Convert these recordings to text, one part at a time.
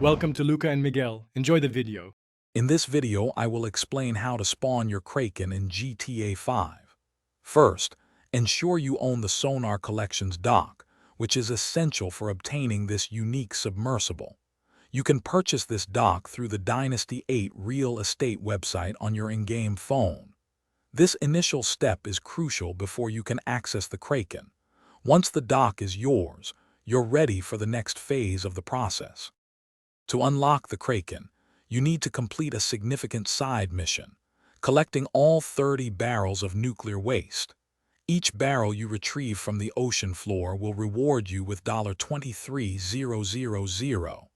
Welcome to Luca and Miguel. Enjoy the video. In this video, I will explain how to spawn your Kraken in GTA 5. First, ensure you own the Sonar Collections dock, which is essential for obtaining this unique submersible. You can purchase this dock through the Dynasty 8 real estate website on your in-game phone. This initial step is crucial before you can access the Kraken. Once the dock is yours, you're ready for the next phase of the process. To unlock the Kraken, you need to complete a significant side mission, collecting all 30 barrels of nuclear waste. Each barrel you retrieve from the ocean floor will reward you with $23,000.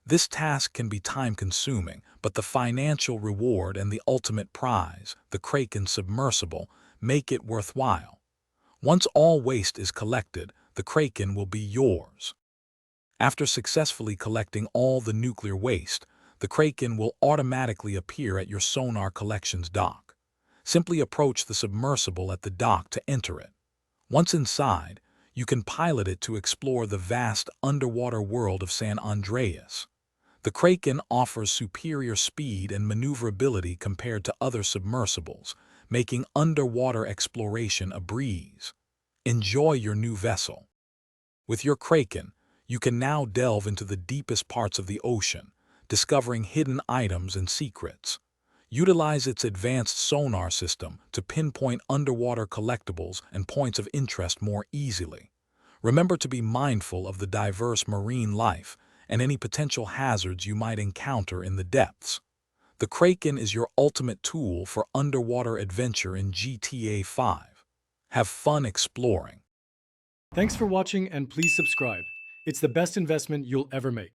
This task can be time-consuming, but the financial reward and the ultimate prize, the Kraken submersible, make it worthwhile. Once all waste is collected, the Kraken will be yours. After successfully collecting all the nuclear waste, the Kraken will automatically appear at your Sonar Collections dock. Simply approach the submersible at the dock to enter it. Once inside, you can pilot it to explore the vast underwater world of San Andreas. The Kraken offers superior speed and maneuverability compared to other submersibles, making underwater exploration a breeze. Enjoy your new vessel. With your Kraken, you can now delve into the deepest parts of the ocean, discovering hidden items and secrets. Utilize its advanced sonar system to pinpoint underwater collectibles and points of interest more easily. Remember to be mindful of the diverse marine life and any potential hazards you might encounter in the depths. The Kraken is your ultimate tool for underwater adventure in GTA 5. Have fun exploring. Thanks for watching and please subscribe. It's the best investment you'll ever make.